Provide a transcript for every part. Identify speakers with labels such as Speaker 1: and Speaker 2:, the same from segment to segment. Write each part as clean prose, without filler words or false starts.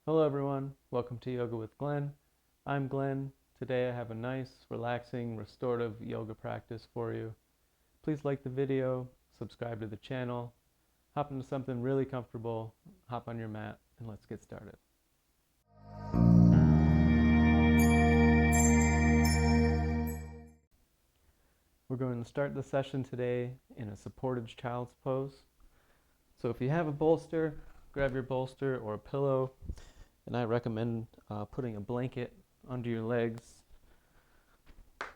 Speaker 1: Hello everyone, welcome to Yoga with Glenn. I'm Glenn. Today I have a nice, relaxing, restorative yoga practice for you. Please like the video, subscribe to the channel, hop into something really comfortable, hop on your mat, and let's get started. We're going to start the session today in a supported child's pose. So if you have a bolster, grab your bolster or a pillow, and I recommend putting a blanket under your legs.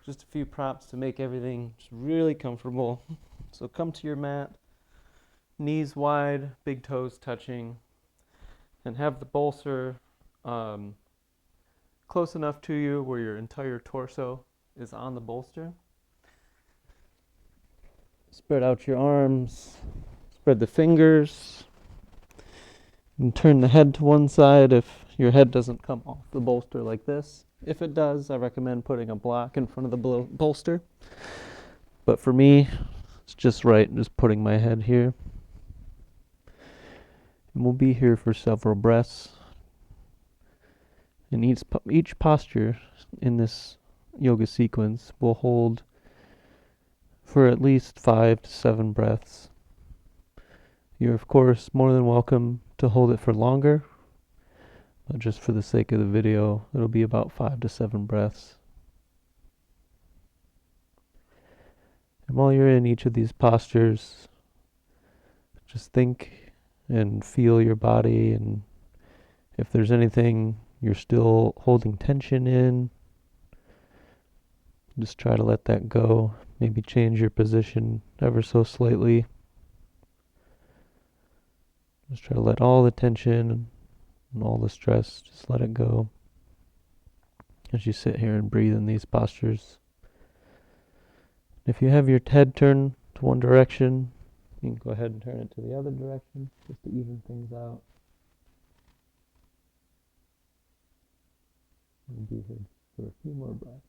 Speaker 1: Just a few props to make everything just really comfortable. So come to your mat, knees wide, big toes touching, and have the bolster close enough to you where your entire torso is on the bolster. Spread out your arms, spread the fingers, and turn the head to one side if your head doesn't come off the bolster like this. If it does, I recommend putting a block in front of the bolster. But for me, it's just right, just putting my head here. And we'll be here for several breaths. And each posture in this yoga sequence will hold for at least 5 to 7 breaths. You're of course more than welcome to hold it for longer, but just for the sake of the video, it'll be about 5 to 7 breaths. And while you're in each of these postures, just think and feel your body, and if there's anything you're still holding tension in, just try to let that go. Maybe change your position ever so slightly. Just try to let all the tension and all the stress, just let it go as you sit here and breathe in these postures. If you have your head turned to one direction, you can go ahead and turn it to the other direction just to even things out. We'll be here for a few more breaths.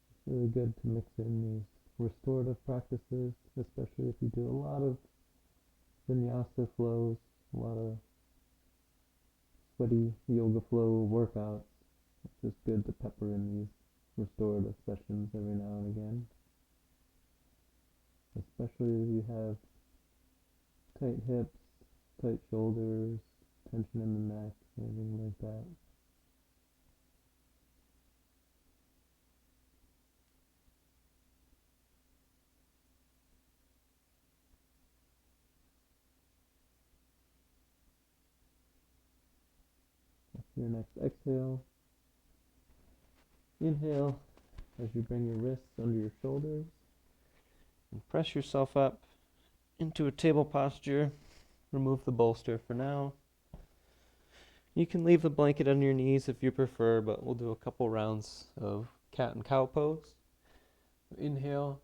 Speaker 1: It's really good to mix in these restorative practices, especially if you do a lot of vinyasa flows, a lot of sweaty yoga flow workouts. It's just good to pepper in these restorative sessions every now and again, especially if you have tight hips, tight shoulders, tension in the neck, anything like that. After your next exhale, inhale as you bring your wrists under your shoulders and press yourself up into a table posture. Remove the bolster for now. You can leave the blanket under your knees if you prefer, but we'll do a couple rounds of cat and cow pose. Inhale,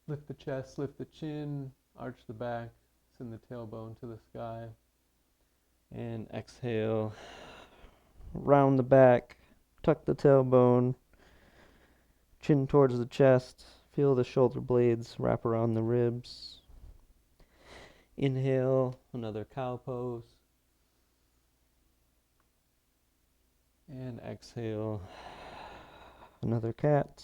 Speaker 1: lift the chest, lift the chin, arch the back, send the tailbone to the sky. And exhale, round the back, tuck the tailbone, chin towards the chest, feel the shoulder blades wrap around the ribs. Inhale, another cow pose. And exhale, another cat.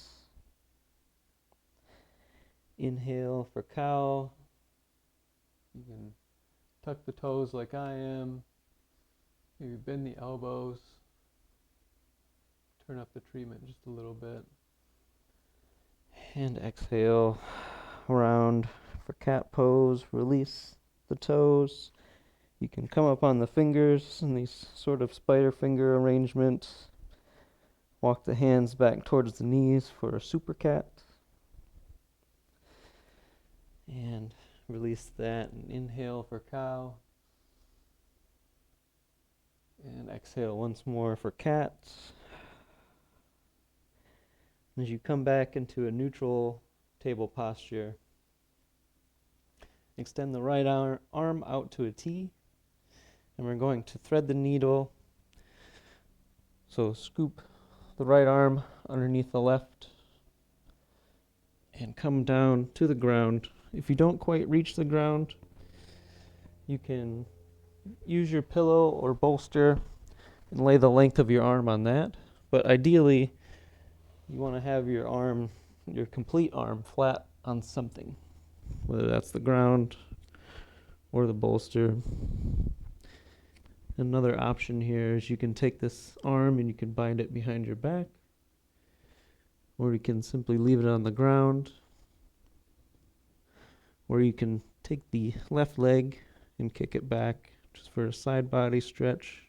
Speaker 1: Inhale for cow. You can tuck the toes like I am. Maybe bend the elbows. Turn up the treatment just a little bit. And exhale, round for cat pose. Release the toes. You can come up on the fingers in these sort of spider finger arrangements. Walk the hands back towards the knees for a super cat. And release that and inhale for cow. And exhale once more for cat. As you come back into a neutral table posture, extend the right arm out to a T, and we're going to thread the needle. So scoop the right arm underneath the left and come down to the ground. If you don't quite reach the ground, you can use your pillow or bolster and lay the length of your arm on that. But ideally, you want to have your arm, your complete arm, flat on something, whether that's the ground or the bolster. Another option here is you can take this arm and you can bind it behind your back, or you can simply leave it on the ground, or you can take the left leg and kick it back just for a side body stretch,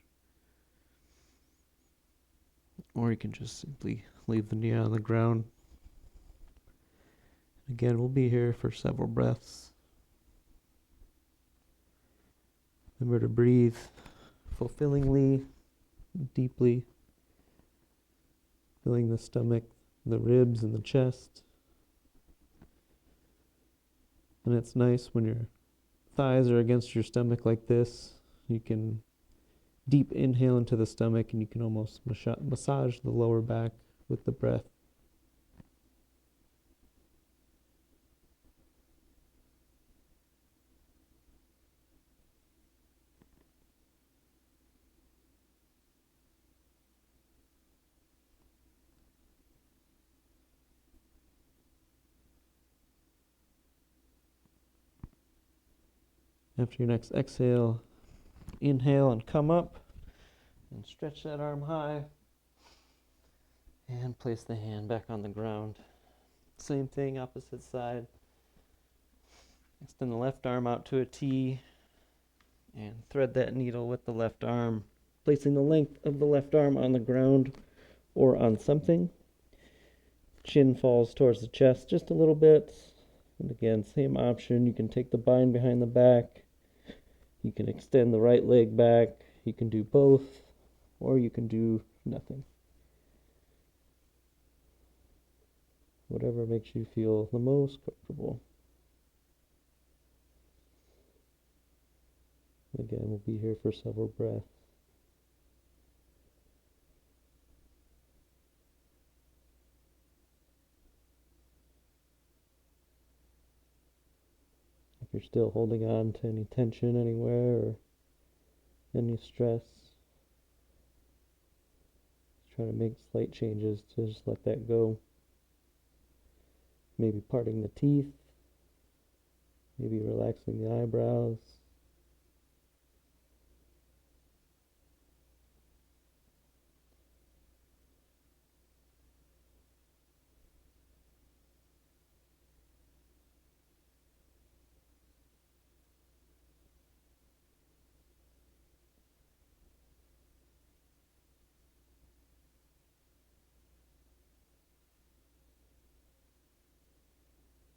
Speaker 1: or you can just simply leave the knee on the ground. Again, we'll be here for several breaths. Remember to breathe fulfillingly, deeply, filling the stomach, the ribs, and the chest. And it's nice when your thighs are against your stomach like this. You can deep inhale into the stomach and you can almost massage the lower back with the breath. After your next exhale, inhale and come up and stretch that arm high and place the hand back on the ground. Same thing, opposite side. Extend the left arm out to a T and thread that needle with the left arm, placing the length of the left arm on the ground or on something. Chin falls towards the chest just a little bit. And again, same option. You can take the bind behind the back. You can extend the right leg back. You can do both, or you can do nothing. Whatever makes you feel the most comfortable. Again, we'll be here for several breaths. If you're still holding on to any tension anywhere or any stress, try to make slight changes to just let that go. Maybe parting the teeth, maybe relaxing the eyebrows.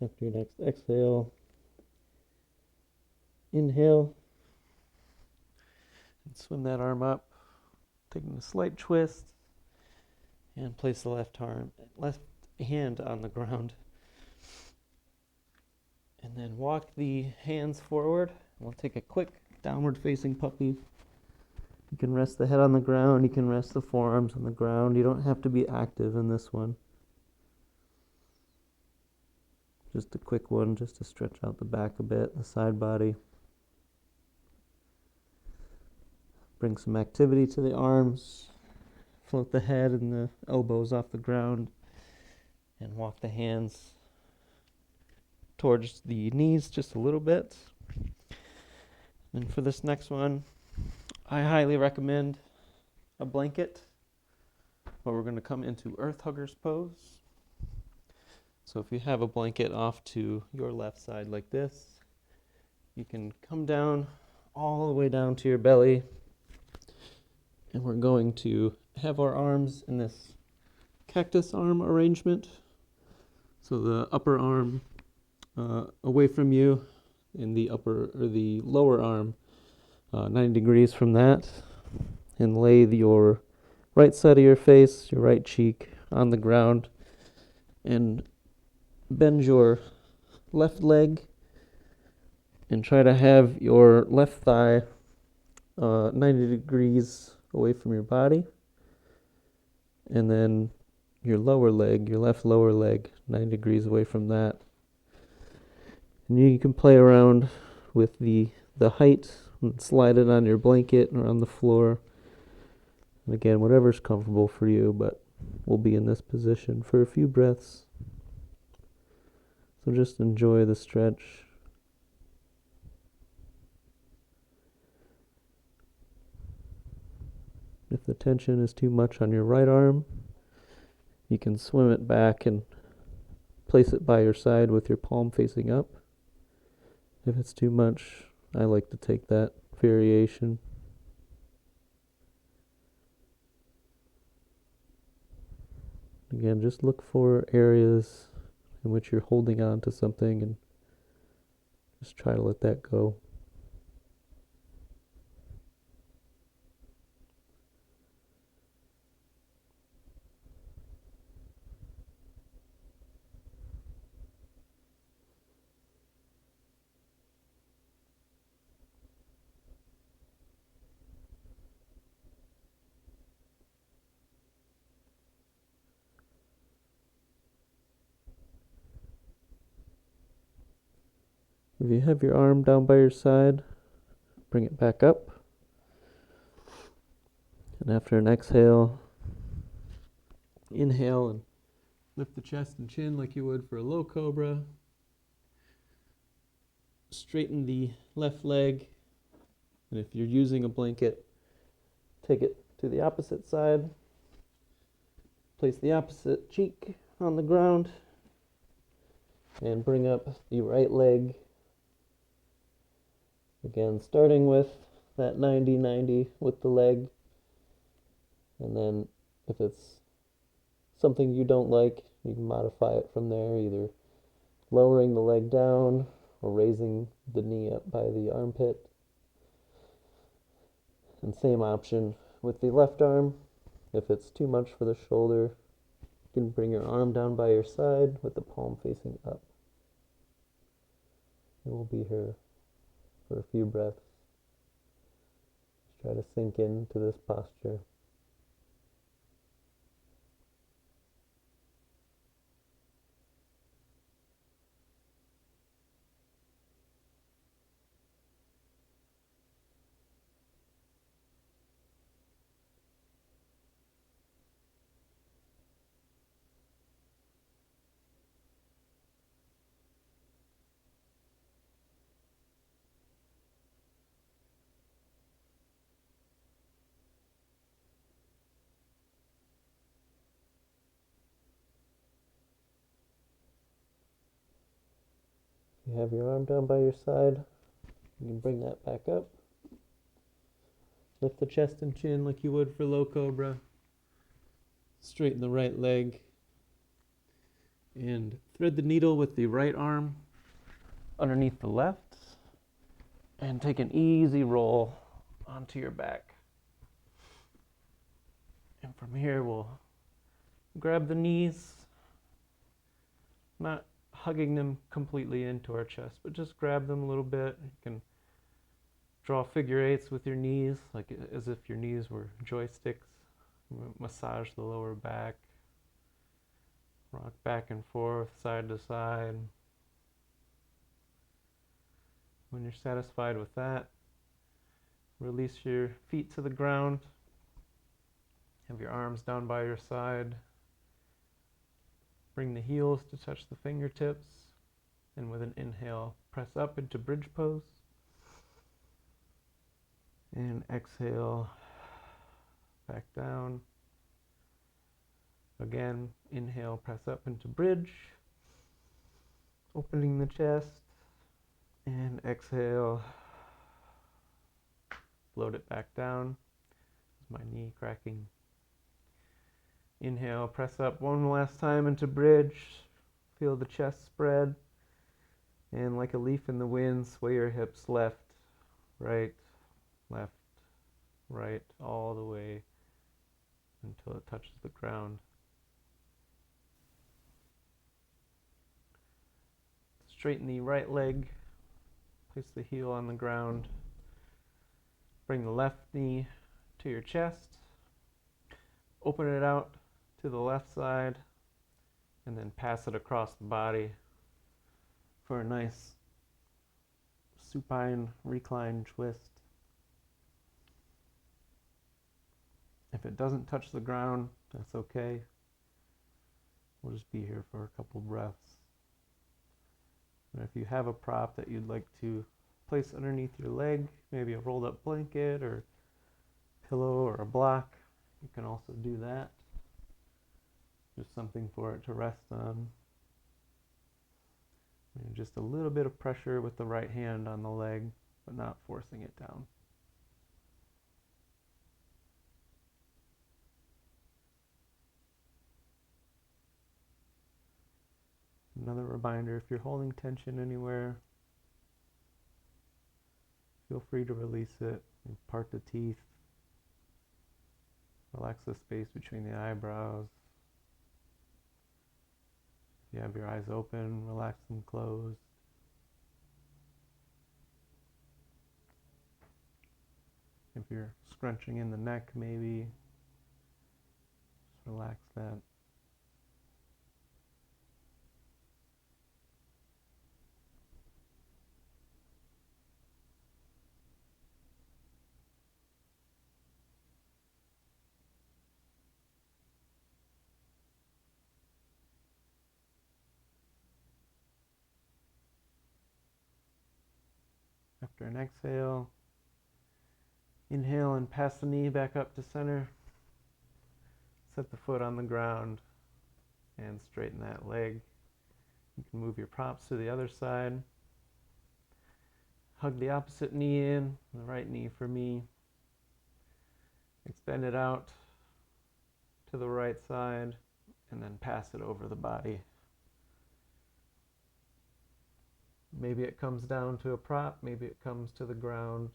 Speaker 1: After your next exhale, inhale and swim that arm up, taking a slight twist, and place the left hand on the ground. And then walk the hands forward. We'll take a quick downward facing puppy. You can rest the head on the ground, you can rest the forearms on the ground. You don't have to be active in this one. Just a quick one, just to stretch out the back a bit, the side body. Bring some activity to the arms. Float the head and the elbows off the ground. And walk the hands towards the knees just a little bit. And for this next one, I highly recommend a blanket. But we're going to come into Earth Huggers pose. So if you have a blanket off to your left side like this, you can come down all the way down to your belly. And we're going to have our arms in this cactus arm arrangement. So the upper arm away from you and the lower arm 90 degrees from that. And lay your right side of your face, your right cheek on the ground. And bend your left leg and try to have your left thigh 90 degrees away from your body. And then your lower leg, your left lower leg, 9 degrees away from that. And you can play around with the height and slide it on your blanket or on the floor. And again, whatever's comfortable for you, but we'll be in this position for a few breaths. So just enjoy the stretch. If the tension is too much on your right arm, you can swim it back and place it by your side with your palm facing up. If it's too much, I like to take that variation. Again, just look for areas in which you're holding on to something and just try to let that go. If you have your arm down by your side, bring it back up. And after an exhale, inhale and lift the chest and chin like you would for a low cobra. Straighten the left leg. And if you're using a blanket, take it to the opposite side. Place the opposite cheek on the ground. And bring up the right leg. Again, starting with that 90-90 with the leg. And then if it's something you don't like, you can modify it from there, either lowering the leg down or raising the knee up by the armpit. And same option with the left arm. If it's too much for the shoulder, you can bring your arm down by your side with the palm facing up. And we'll be here for a few breaths. Just try to sink into this posture. You have your arm down by your side. You can bring that back up. Lift the chest and chin like you would for low cobra. Straighten the right leg. And thread the needle with the right arm underneath the left. And take an easy roll onto your back. And from here we'll grab the knees, not hugging them completely into our chest, but just grab them a little bit. You can draw figure eights with your knees, like as if your knees were joysticks. Massage the lower back. Rock back and forth, side to side. When you're satisfied with that, release your feet to the ground. Have your arms down by your side. Bring the heels to touch the fingertips. And with an inhale, press up into bridge pose. And exhale, back down. Again, inhale, press up into bridge. Opening the chest. And exhale, float it back down. My knee cracking. Inhale, press up one last time into bridge. Feel the chest spread. And like a leaf in the wind, sway your hips left, right, all the way until it touches the ground. Straighten the right leg. Place the heel on the ground. Bring the left knee to your chest. Open it out to the left side, and then pass it across the body for a nice supine recline twist. If it doesn't touch the ground, that's okay. We'll just be here for a couple breaths. And if you have a prop that you'd like to place underneath your leg, maybe a rolled up blanket or pillow or a block, you can also do that. Just something for it to rest on. And just a little bit of pressure with the right hand on the leg, but not forcing it down. Another reminder, if you're holding tension anywhere, feel free to release it. Part the teeth. Relax the space between the eyebrows. If you have your eyes open, relax them closed. If you're scrunching in the neck, maybe just relax that. After an exhale, inhale and pass the knee back up to center. Set the foot on the ground and straighten that leg. You can move your props to the other side. Hug the opposite knee in, the right knee for me. Extend it out to the right side and then pass it over the body. Maybe it comes down to a prop, maybe it comes to the ground,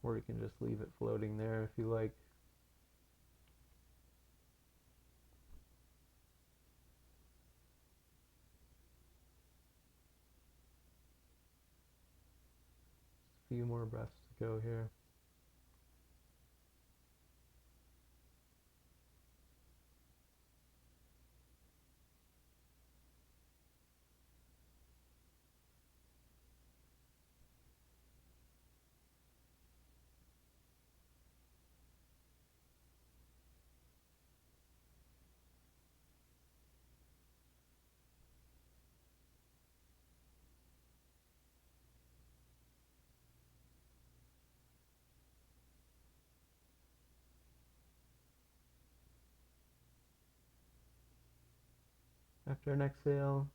Speaker 1: or you can just leave it floating there if you like. Just a few more breaths to go here. After an exhale,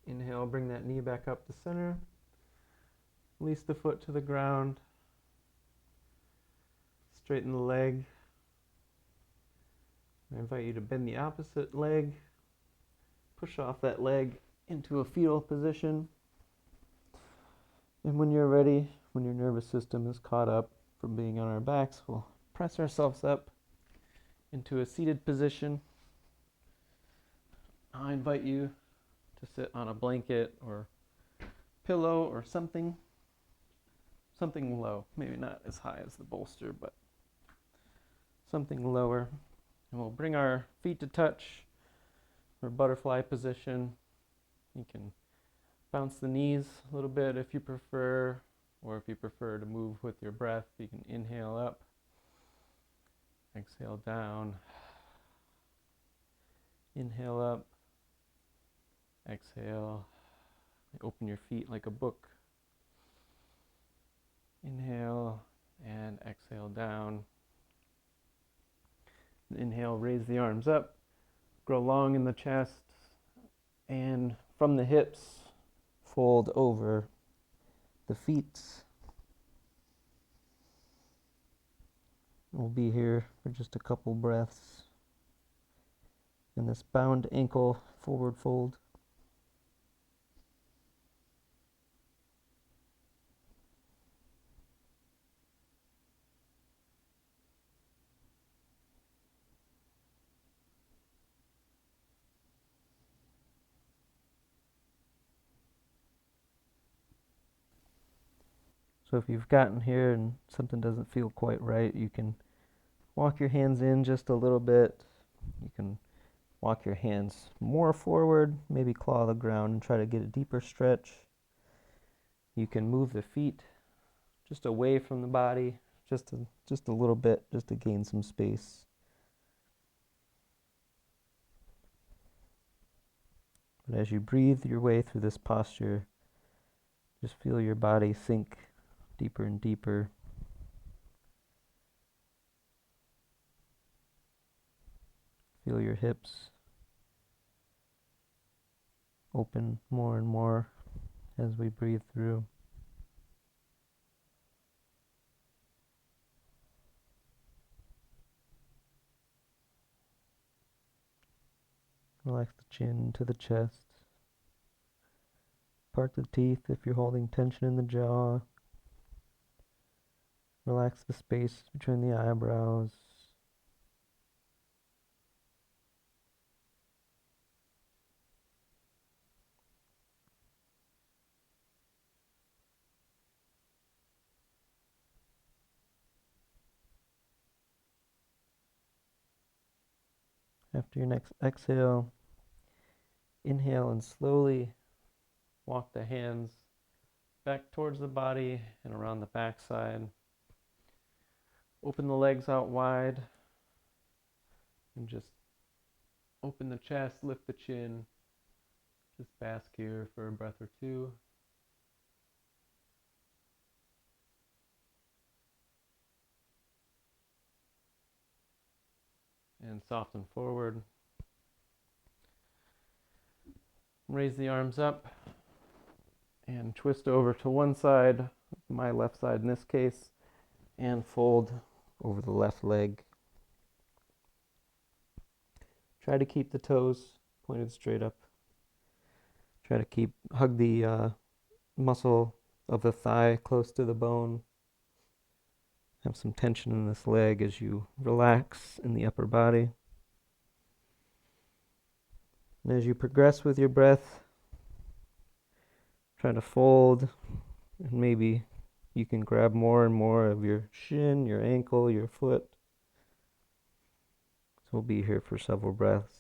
Speaker 1: inhale, bring that knee back up to center. Release the foot to the ground. Straighten the leg. I invite you to bend the opposite leg. Push off that leg into a fetal position. And when you're ready, when your nervous system is caught up from being on our backs, we'll press ourselves up into a seated position. I invite you to sit on a blanket or pillow or something low, maybe not as high as the bolster, but something lower. And we'll bring our feet to touch for butterfly position. You can bounce the knees a little bit if you prefer, or if you prefer to move with your breath, you can inhale up, exhale down, inhale up, exhale, open your feet like a book, inhale and exhale down. Inhale, raise the arms up, grow long in the chest, and from the hips, fold over the feet. We'll be here for just a couple breaths in this bound ankle forward fold. So if you've gotten here and something doesn't feel quite right, you can walk your hands in just a little bit, You can walk your hands more forward, maybe claw the ground and try to get a deeper stretch. You can move the feet just away from the body, just a little bit, just to gain some space. But as you breathe your way through this posture, just feel your body sink deeper and deeper. Feel your hips open more and more as we breathe through. Relax the chin to the chest. Part the teeth if you're holding tension in the jaw. Relax the space between the eyebrows. After your next exhale, inhale and slowly walk the hands back towards the body and around the backside. Open the legs out wide and just open the chest, lift the chin. Just bask here for a breath or two. And soften forward. Raise the arms up and twist over to one side, my left side in this case, and fold over the left leg. Try to keep the toes pointed straight up. Try to hug the muscle of the thigh close to the bone. Have some tension in this leg as you relax in the upper body. And as you progress with your breath, try to fold, and maybe you can grab more and more of your shin, your ankle, your foot. So we'll be here for several breaths.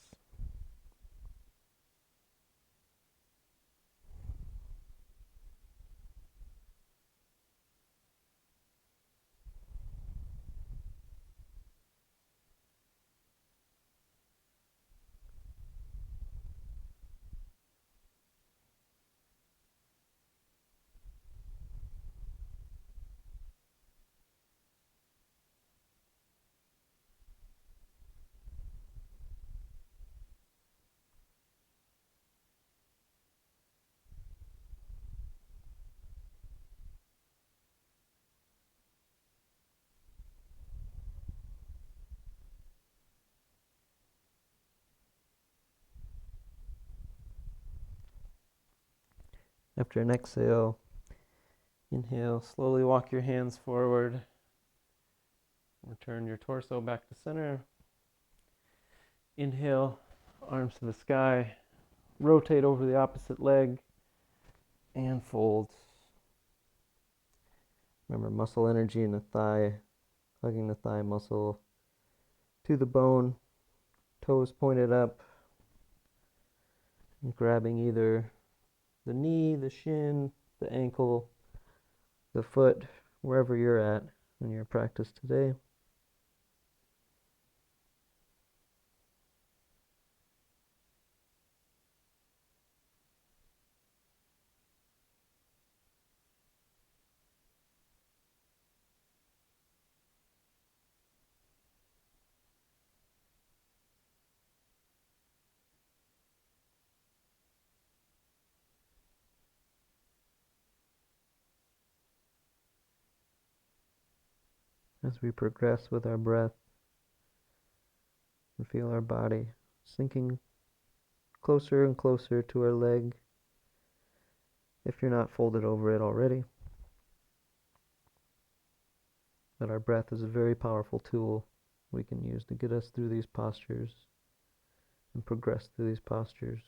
Speaker 1: After an exhale, inhale, slowly walk your hands forward. Return your torso back to center. Inhale, arms to the sky. Rotate over the opposite leg and fold. Remember, muscle energy in the thigh, hugging the thigh muscle to the bone, toes pointed up, and grabbing either the knee, the shin, the ankle, the foot, wherever you're at in your practice today. As we progress with our breath, we feel our body sinking closer and closer to our leg, if you're not folded over it already. But our breath is a very powerful tool we can use to get us through these postures and progress through these postures.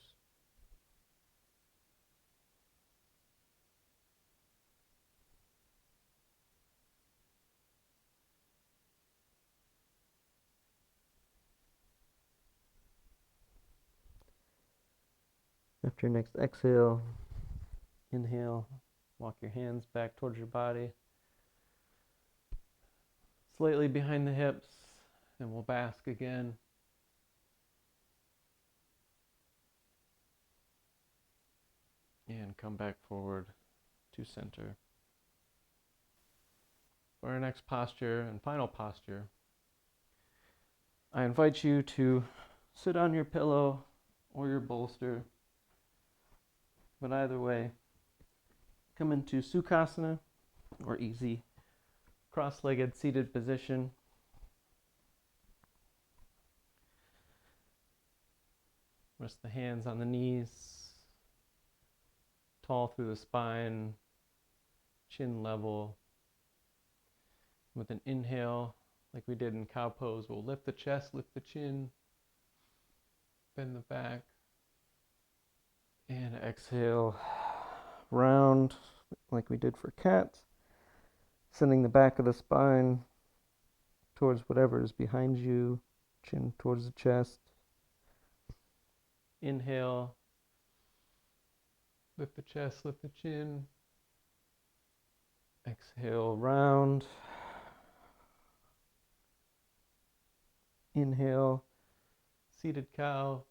Speaker 1: After your next exhale, inhale, walk your hands back towards your body, slightly behind the hips, and we'll bask again. And come back forward to center. For our next posture and final posture, I invite you to sit on your pillow or your bolster, but either way, come into Sukhasana, or easy cross-legged seated position. Rest the hands on the knees, tall through the spine, chin level. With an inhale, like we did in cow pose, we'll lift the chest, lift the chin, bend the back, and exhale, round like we did for cat, sending the back of the spine towards whatever is behind you, chin towards the chest. Inhale, lift the chest, lift the chin. Exhale, round. Inhale, seated cow.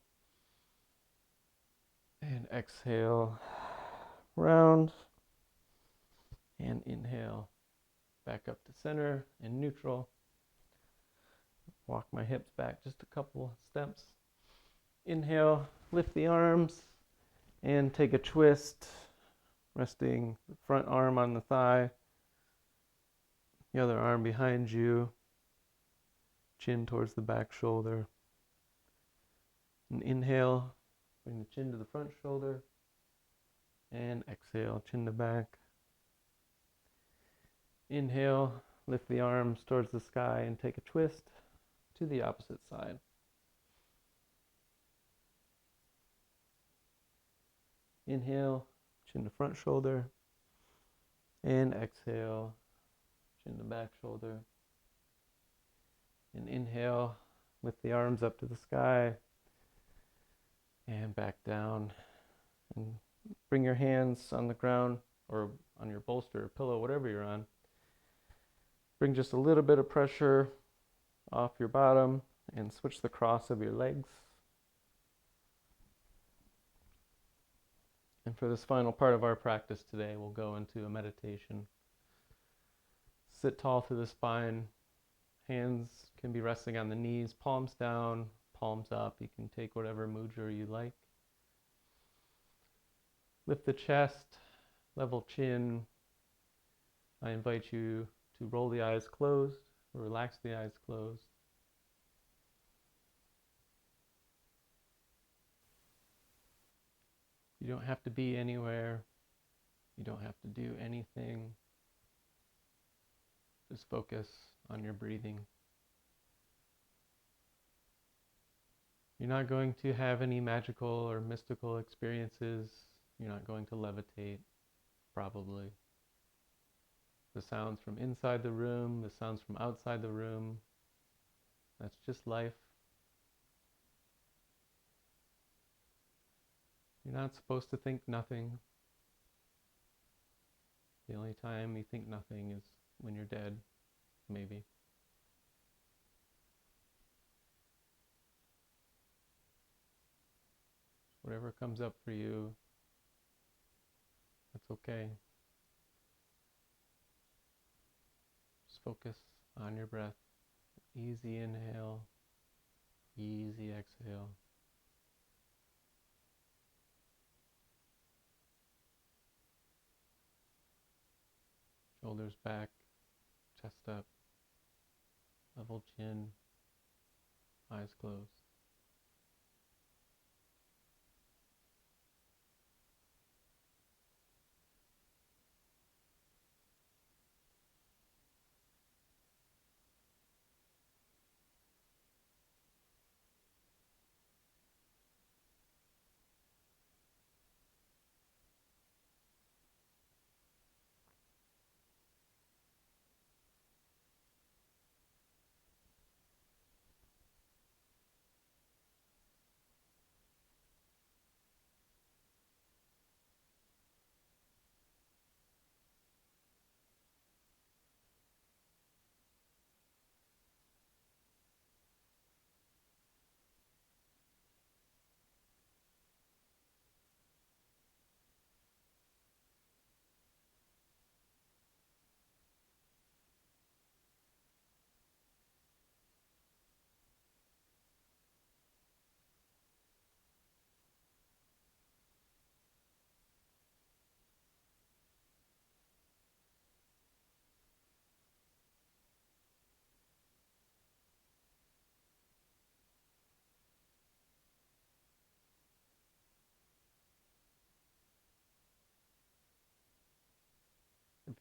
Speaker 1: And exhale, round. And inhale, back up to center and neutral. Walk my hips back just a couple steps. Inhale, lift the arms and take a twist, resting the front arm on the thigh, the other arm behind you, chin towards the back shoulder. And inhale, bring the chin to the front shoulder, and exhale, chin to back. Inhale, lift the arms towards the sky and take a twist to the opposite side. Inhale, chin to front shoulder, and exhale, chin to back shoulder. And inhale, lift the arms up to the sky and back down. And bring your hands on the ground or on your bolster or pillow, whatever you're on. Bring just a little bit of pressure off your bottom and switch the cross of your legs. And for this final part of our practice today, we'll go into a meditation. Sit tall through the spine. Hands can be resting on the knees, palms down, palms up. You can take whatever mudra you like. Lift the chest, level chin. I invite you to roll the eyes closed or relax the eyes closed. You don't have to be anywhere. You don't have to do anything. Just focus on your breathing. You're not going to have any magical or mystical experiences. You're not going to levitate, probably. The sounds from inside the room, the sounds from outside the room, that's just life. You're not supposed to think nothing. The only time you think nothing is when you're dead, maybe. Whatever comes up for you, that's okay. Just focus on your breath. Easy inhale, easy exhale. Shoulders back, chest up, level chin, eyes closed.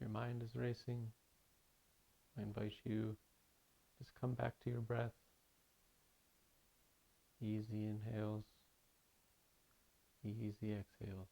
Speaker 1: If your mind is racing, I invite you just come back to your breath. Easy inhales, easy exhales.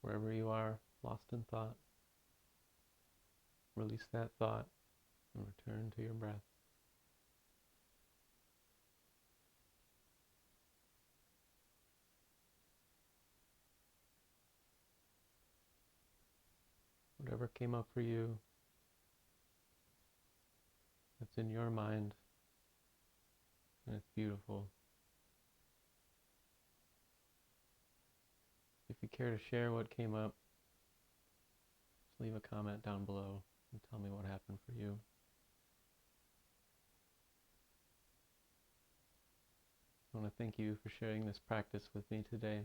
Speaker 1: Wherever you are, lost in thought, release that thought and return to your breath. Whatever came up for you, that's in your mind, and it's beautiful. If you care to share what came up, just leave a comment down below and tell me what happened for you. I want to thank you for sharing this practice with me today.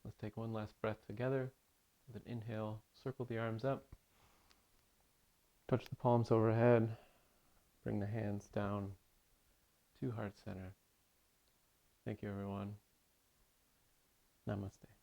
Speaker 1: Let's take one last breath together. With an inhale, circle the arms up, touch the palms overhead, bring the hands down to heart center. Thank you, everyone. Namaste.